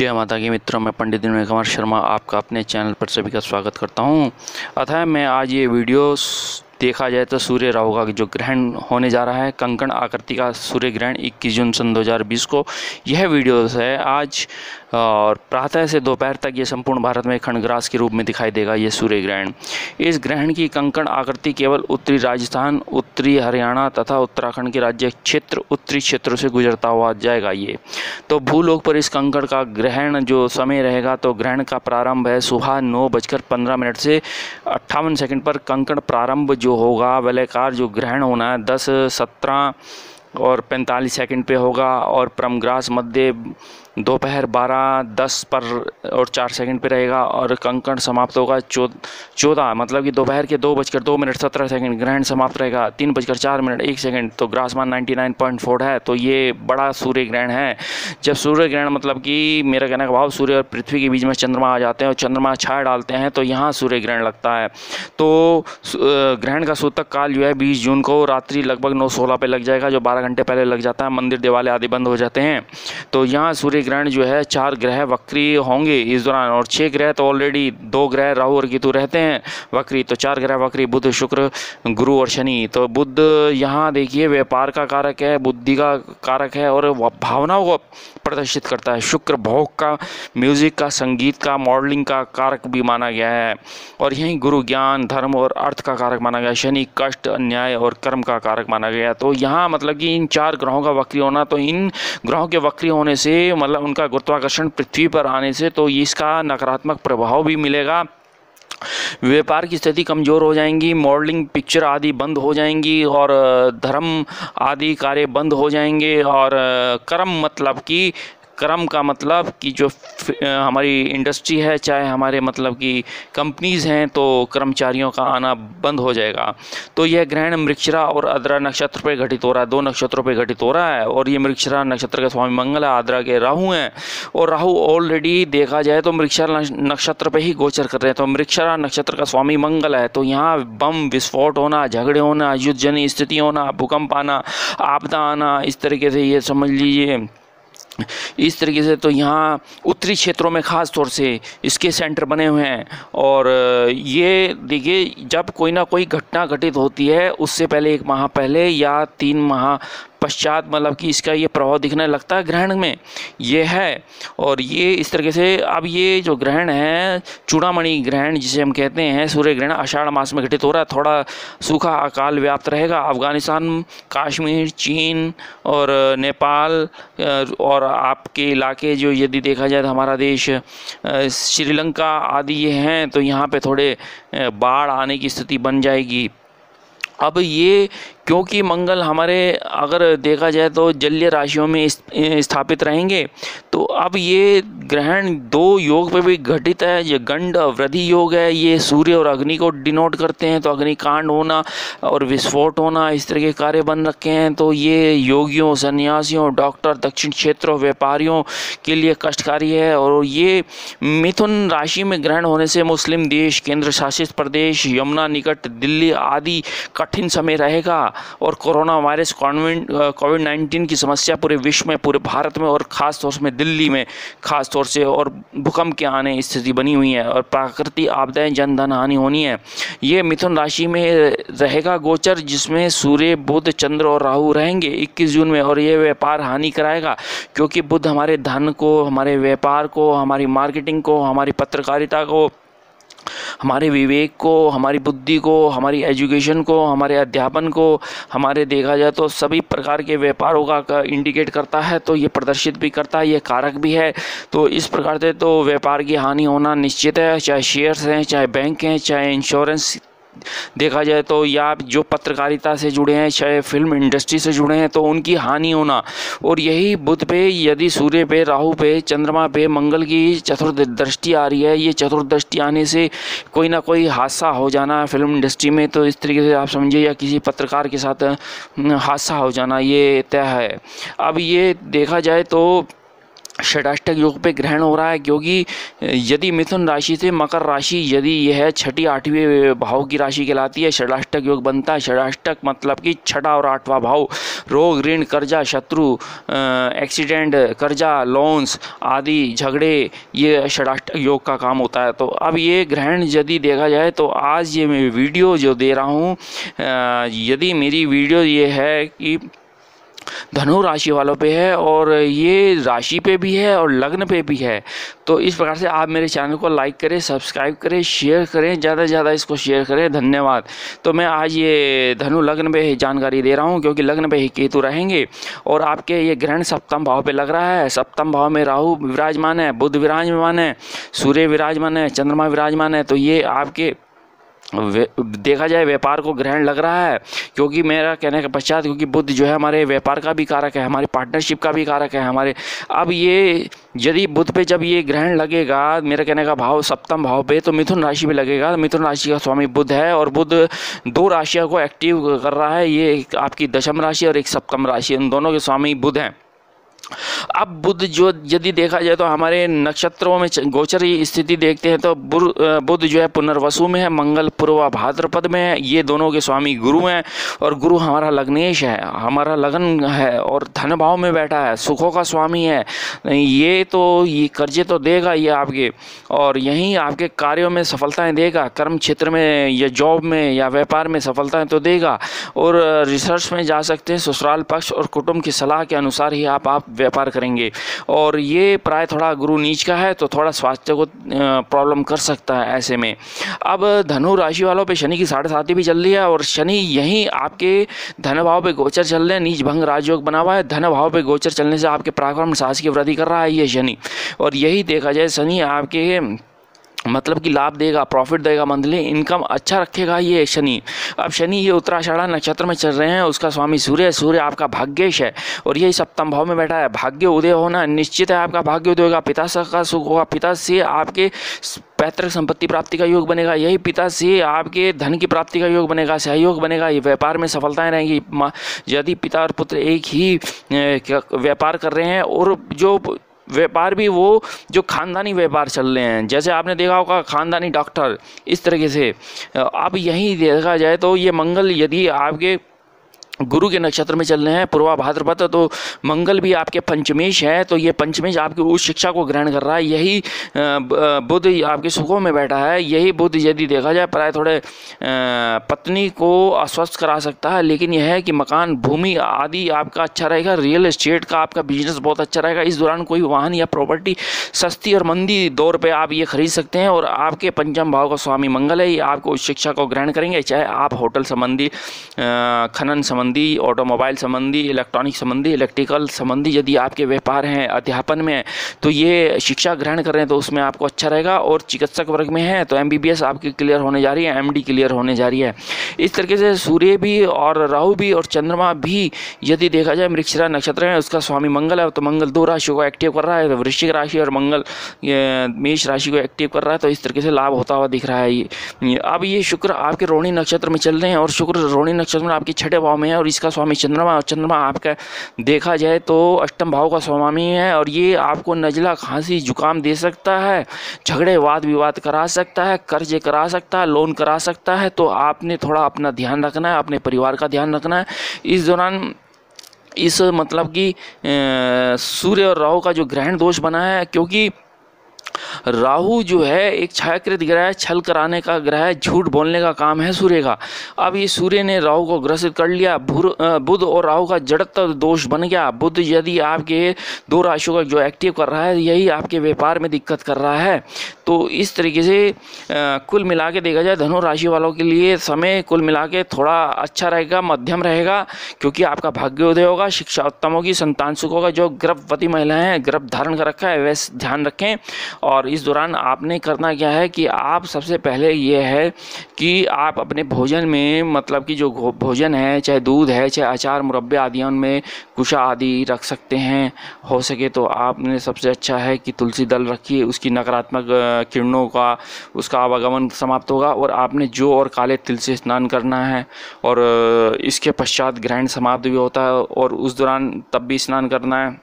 जय माता की मित्रों, मैं पंडित दिनकर कुमार शर्मा आपका अपने चैनल पर सभी का स्वागत करता हूं। अतः मैं आज ये वीडियो देखा जाए तो सूर्य राहु का जो ग्रहण होने जा रहा है, कंकण आकृति का सूर्य ग्रहण 21 जून सन 2020 को यह वीडियो है आज। और प्रातः से दोपहर तक ये संपूर्ण भारत में खंडग्रास के रूप में दिखाई देगा ये सूर्य ग्रहण। इस ग्रहण की कंकण आकृति केवल उत्तरी राजस्थान, उत्तरी हरियाणा तथा उत्तराखंड के राज्य क्षेत्र, उत्तरी क्षेत्रों से गुजरता हुआ जाएगा ये। तो भूलोक पर इस कंकण का ग्रहण जो समय रहेगा, तो ग्रहण का प्रारंभ है सुबह 9:15 से 58 सेकंड पर। कंकण प्रारंभ जो होगा, वलयाकार जो ग्रहण होना है 10, 17 और 45 सेकंड पे होगा। और परमग्रास मध्य दोपहर 12:10 पर और 4 सेकंड पे रहेगा। और कंकण समाप्त होगा 14, मतलब कि दोपहर के 2:02 ग्रहण समाप्त रहेगा। 3:04 1 सेकंड। तो ग्रासमान 99.4 है। तो ये बड़ा सूर्य ग्रहण है। जब सूर्य ग्रहण, मतलब कि मेरा कहने का भाव, सूर्य और पृथ्वी के बीच में चंद्रमा आ जाते हैं और चंद्रमा छाया डालते हैं, तो यहाँ सूर्य ग्रहण लगता है। तो ग्रहण का सूतक काल जो है 20 जून को रात्रि लगभग 9:16 पे लग जाएगा, जो 12 घंटे पहले लग जाता है। मंदिर देवालय आदि बंद हो जाते हैं। तो यहाँ सूर्य ग्रहण जो है 4 ग्रह वक्री होंगे इस दौरान। और 6 ग्रह तो ऑलरेडी 2 ग्रह राहु और केतु रहते हैं वक्री, तो 4 ग्रह वक्री, बुध, शुक्र, गुरु और शनि। तो बुध यहाँ देखिए व्यापार का कारक है, बुद्धि का कारक है और भावनाओं को प्रदर्शित करता है। शुक्र भोग का, म्यूजिक का, संगीत का, मॉडलिंग का कारक भी माना गया है। और यहीं गुरु ज्ञान, धर्म और अर्थ का कारक माना गया। शनि कष्ट, अन्याय और कर्म का कारक माना गया। तो यहाँ मतलब कि इन 4 ग्रहों का वक्री होना, तो इन ग्रहों के वक्री होने से मतलब उनका गुरुत्वाकर्षण पृथ्वी पर आने से तो इसका नकारात्मक प्रभाव भी मिलेगा। व्यापार की स्थिति कमज़ोर हो जाएंगी, मॉडलिंग, पिक्चर आदि बंद हो जाएंगी और धर्म आदि कार्य बंद हो जाएंगे। और कर्म का मतलब कि जो हमारी इंडस्ट्री है, चाहे हमारे मतलब कि कंपनीज़ हैं, तो कर्मचारियों का आना बंद हो जाएगा। तो यह ग्रहण मृगशिरा और आद्रा नक्षत्र पे घटित हो रहा है, 2 नक्षत्रों पे घटित हो रहा है। और ये मृगशिरा नक्षत्र के स्वामी मंगल है, आद्रा के राहु हैं। और राहु ऑलरेडी देखा जाए तो मृगशिरा नक्षत्र पे ही गोचर कर रहे हैं। तो मृगशिरा नक्षत्र का स्वामी मंगल है। तो यहाँ बम विस्फोट होना, झगड़े होना, युद्धजन्य स्थिति होना, भूकंप आना, आपदा आना, इस तरीके से ये समझ लीजिए। इस तरीके से तो यहाँ उत्तरी क्षेत्रों में ख़ास तौर से इसके सेंटर बने हुए हैं। और ये देखिए, जब कोई ना कोई घटना घटित होती है, उससे पहले 1 माह पहले या 3 माह पश्चात मतलब कि इसका ये प्रभाव दिखने लगता है ग्रहण में, ये है। और ये इस तरीके से अब ये जो ग्रहण है, चूड़ामणि ग्रहण जिसे हम कहते हैं, सूर्य ग्रहण आषाढ़ मास में घटित हो रहा है। थोड़ा सूखा अकाल व्याप्त रहेगा। अफगानिस्तान, कश्मीर, चीन और नेपाल और आपके इलाके जो यदि देखा जाए तो हमारा देश श्रीलंका आदि ये हैं, तो यहाँ पे थोड़े बाढ़ आने की स्थिति बन जाएगी। अब ये क्योंकि मंगल हमारे अगर देखा जाए तो जलीय राशियों में स्थापित रहेंगे, तो अब ये ग्रहण 2 योग पे भी घटित है। ये गंड वृद्धि योग है, ये सूर्य और अग्नि को डिनोट करते हैं। तो अग्निकांड होना और विस्फोट होना, इस तरह के कार्य बन रखे हैं। तो ये योगियों, सन्यासियों, डॉक्टर, दक्षिण क्षेत्रों, व्यापारियों के लिए कष्टकारी है। और ये मिथुन राशि में ग्रहण होने से मुस्लिम देश, केंद्र शासित प्रदेश, यमुना निकट, दिल्ली आदि कठिन समय रहेगा। और कोरोना वायरस, कोविड-19 की समस्या पूरे विश्व में, पूरे भारत में और ख़ास तौर से दिल्ली में ख़ास तौर से, और भूकंप के आने स्थिति बनी हुई है। और प्राकृतिक आपदाएं, जन धन हानि होनी है। ये मिथुन राशि में रहेगा गोचर, जिसमें सूर्य, बुध, चंद्र और राहु रहेंगे 21 जून में। और ये व्यापार हानि कराएगा, क्योंकि बुध हमारे धन को, हमारे व्यापार को, हमारी मार्केटिंग को, हमारी पत्रकारिता को, हमारे विवेक को, हमारी बुद्धि को, हमारी एजुकेशन को, हमारे अध्यापन को, हमारे देखा जाए तो सभी प्रकार के व्यापारों का इंडिकेट करता है। तो ये प्रदर्शित भी करता है, ये कारक भी है। तो इस प्रकार से तो व्यापार की हानि होना निश्चित है, चाहे शेयर्स हैं, चाहे बैंक हैं, चाहे इंश्योरेंस देखा जाए तो, या जो पत्रकारिता से जुड़े हैं, चाहे फिल्म इंडस्ट्री से जुड़े हैं, तो उनकी हानि होना। और यही बुध पे, यदि सूर्य पे, राहु पे, चंद्रमा पे मंगल की चतुर्थ दृष्टि आ रही है, ये चतुर्थ दृष्टि आने से कोई ना कोई हादसा हो जाना फिल्म इंडस्ट्री में। तो इस तरीके से आप समझिए, या किसी पत्रकार के साथ हादसा हो जाना, ये तय है। अब ये देखा जाए तो षडाष्टक योग पे ग्रहण हो रहा है, क्योंकि यदि मिथुन राशि से मकर राशि यदि यह छठी आठवीं भाव की राशि कहलाती है, षडाष्टक योग बनता है। षडाष्टक मतलब कि छठा और आठवां भाव, रोग, ऋण, कर्जा, शत्रु, एक्सीडेंट, कर्जा, लोन्स आदि झगड़े, ये षडाष्टक योग का काम होता है। तो अब ये ग्रहण यदि देखा जाए तो आज ये मैं वीडियो जो दे रहा हूँ, यदि मेरी वीडियो ये है कि धनु राशि वालों पे है और ये राशि पे भी है और लग्न पे भी है, तो इस प्रकार से आप मेरे चैनल को लाइक करें, सब्सक्राइब करें, शेयर करें, ज़्यादा से ज़्यादा इसको शेयर करें। धन्यवाद। तो मैं आज ये धनु लग्न पे जानकारी दे रहा हूँ, क्योंकि लग्न पे ही केतु रहेंगे और आपके ये ग्रहण सप्तम भाव पे लग रहा है। सप्तम भाव में राहु विराजमान है, बुध विराजमान है, सूर्य विराजमान है, चंद्रमा विराजमान है। तो ये आपके देखा जाए व्यापार को ग्रहण लग रहा है, क्योंकि मेरा कहने के पश्चात, क्योंकि बुध जो है हमारे व्यापार का भी कारक है, हमारे पार्टनरशिप का भी कारक है हमारे। अब ये यदि बुध पे जब ये ग्रहण लगेगा, मेरा कहने का भाव सप्तम भाव पे, तो मिथुन राशि पे लगेगा। मिथुन राशि का स्वामी बुध है और बुध दो राशियों को एक्टिव कर रहा है। ये एक आपकी दशम राशि और एक सप्तम राशि, इन दोनों के स्वामी बुध हैं। अब बुध जो यदि देखा जाए तो हमारे नक्षत्रों में गोचर स्थिति देखते हैं तो बुध जो है पुनर्वसु में है, मंगल पूर्वा भाद्रपद में है। ये दोनों के स्वामी गुरु हैं और गुरु हमारा लग्नेश है, हमारा लगन है और धन भाव में बैठा है, सुखों का स्वामी है। ये कर्जे तो देगा ये आपके, और यहीं आपके कार्यों में सफलताएं देगा, कर्म क्षेत्र में या जॉब में या व्यापार में सफलताएं तो देगा। और रिसर्च में जा सकते हैं, ससुराल पक्ष और कुटुंब की सलाह के अनुसार ही आप व्यापार करेंगे। और ये प्राय थोड़ा गुरु नीच का है, तो थोड़ा स्वास्थ्य को प्रॉब्लम कर सकता है ऐसे में। अब धनु राशि वालों पे शनि की 7.5 भी चल रही है और शनि यहीं आपके धन भाव पे गोचर चल रहे हैं, नीच भंग राजयोग बना हुआ है। धन भाव पे गोचर चलने से आपके पराक्रम साहस की वृद्धि कर रहा है ये शनि। और यही देखा जाए शनि आपके मतलब कि लाभ देगा, प्रॉफिट देगा, मंथली इनकम अच्छा रखेगा ये शनि। अब शनि ये उत्तराषाढ़ा नक्षत्र में चल रहे हैं, उसका स्वामी सूर्य आपका भाग्येश है और यही सप्तम भाव में बैठा है। भाग्य उदय होना निश्चित है, आपका भाग्य उदय होगा, पिता का सुख होगा, पिता से आपके पैतृक संपत्ति प्राप्ति का योग बनेगा, यही पिता से आपके धन की प्राप्ति का योग बनेगा, सहयोग बनेगा, ये व्यापार में सफलताएं रहेंगी। यदि पिता और पुत्र एक ही व्यापार कर रहे हैं और जो व्यापार भी वो जो खानदानी व्यापार चल रहे हैं, जैसे आपने देखा होगा खानदानी डॉक्टर, इस तरीके से। अब यही देखा जाए तो ये मंगल यदि आपके गुरु के नक्षत्र में चल रहे हैं पूर्वा भाद्रपद, तो मंगल भी आपके पंचमेश है, तो ये पंचमेश आपकी उच्च शिक्षा को ग्रहण कर रहा है। यही बुध आपके सुखों में बैठा है। यही बुध यदि देखा जाए प्राय थोड़े पत्नी को अस्वस्थ करा सकता है, लेकिन यह है कि मकान भूमि आदि आपका अच्छा रहेगा, रियल एस्टेट का आपका बिजनेस बहुत अच्छा रहेगा। इस दौरान कोई वाहन या प्रॉपर्टी सस्ती और मंदी दौर पर आप ये खरीद सकते हैं। और आपके पंचम भाव का स्वामी मंगल है, ये आपको उच्च शिक्षा को ग्रहण करेंगे, चाहे आप होटल संबंधी, खनन संबंधी, ऑटोमोबाइल संबंधी, इलेक्ट्रॉनिक संबंधी, इलेक्ट्रिकल संबंधी यदि आपके व्यापार हैं, अध्यापन में तो ये शिक्षा ग्रहण कर रहे हैं तो उसमें आपको अच्छा रहेगा। और चिकित्सक वर्ग में है तो MBBS आपकी क्लियर होने जा रही है, MD क्लियर होने जा रही है। इस तरीके से सूर्य भी और राहु भी और चंद्रमा भी यदि देखा जाए मृगशिरा नक्षत्र में, उसका स्वामी मंगल है, तो मंगल दो राशियों को एक्टिव कर रहा है, तो वृश्चिक राशि और मंगल मेष राशि को एक्टिव कर रहा है, तो इस तरीके से लाभ होता हुआ दिख रहा है। अब ये शुक्र आपके रोहिणी नक्षत्र में चल रहे हैं और शुक्र रोहिणी नक्षत्र में आपके छठे भाव में है और इसका स्वामी चंद्रमा, और चंद्रमा आपका देखा जाए तो अष्टम भाव का स्वामी है और ये आपको नजला, खांसी, जुकाम दे सकता है, झगड़े, वाद विवाद करा सकता है, कर्ज करा सकता है, लोन करा सकता है। तो आपने थोड़ा अपना ध्यान रखना है, अपने परिवार का ध्यान रखना है इस दौरान। इस मतलब कि सूर्य और राहु का जो ग्रहण दोष बना है, क्योंकि राहु जो है एक छायाकृत ग्रह है, छल कराने का ग्रह है, झूठ बोलने का काम है सूर्य का। अब ये सूर्य ने राहु को ग्रसित कर लिया, बुध और राहु का जड़त्व दोष बन गया। बुध यदि आपके दो राशियों का जो एक्टिव कर रहा है, यही आपके व्यापार में दिक्कत कर रहा है। तो इस तरीके से कुल मिला के देखा जाए धनु राशि वालों के लिए समय कुल मिला के थोड़ा अच्छा रहेगा, मध्यम रहेगा, क्योंकि आपका भाग्योदय होगा, शिक्षा उत्तम होगी, संतान सुख होगा। जो गर्भवती महिलाएं हैं, गर्भ धारण कर रखा है, वैसे ध्यान रखें। और इस दौरान आपने करना क्या है कि आप सबसे पहले ये है कि आप अपने भोजन में मतलब कि जो भोजन है, चाहे दूध है, चाहे अचार, मुरब्बे आदि, उनमें कुशा आदि रख सकते हैं। हो सके तो आपने सबसे अच्छा है कि तुलसी दल रखिए, उसकी नकारात्मक किरणों का उसका आवागमन समाप्त होगा। और आपने जौ और काले तिल से स्नान करना है और इसके पश्चात ग्रहण समाप्त भी होता है और उस दौरान तब भी स्नान करना है।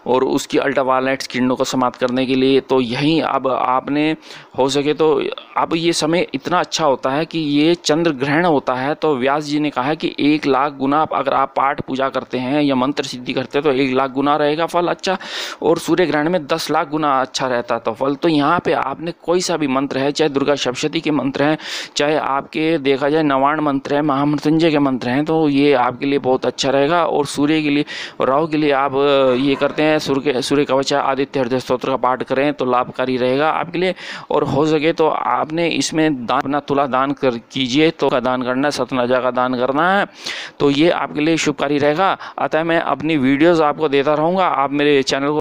और उसकी अल्ट्रावायलेट किरणों को समाप्त करने के लिए। तो यहीं अब आपने हो सके तो अब ये समय इतना अच्छा होता है कि ये चंद्र ग्रहण होता है, तो व्यास जी ने कहा है कि 1,00,000 गुना अगर आप पाठ पूजा करते हैं या मंत्र सिद्धि करते हैं तो 1,00,000 गुना रहेगा फल अच्छा, और सूर्य ग्रहण में 10,00,000 गुना अच्छा रहता है तो फल। तो यहाँ पे आपने कोई सा भी मंत्र है, चाहे दुर्गा सप्तशती के मंत्र हैं, चाहे आपके देखा जाए नवाण मंत्र है, महामृत्युंजय के मंत्र हैं, तो ये आपके लिए बहुत अच्छा रहेगा। और सूर्य के लिए और राहु के लिए आप ये करते हैं सूर्य कवच आदित्य हृदय स्तोत्र का पाठ करें तो लाभकारी रहेगा आपके लिए। और हो सके तो आपने इसमें दान अपना तुला दान कीजिए, तो का दान करना है, सतनाजा का दान करना है, तो ये आपके लिए शुभकारी रहेगा। अतः मैं अपनी वीडियोस आपको देता रहूँगा, आप मेरे चैनल को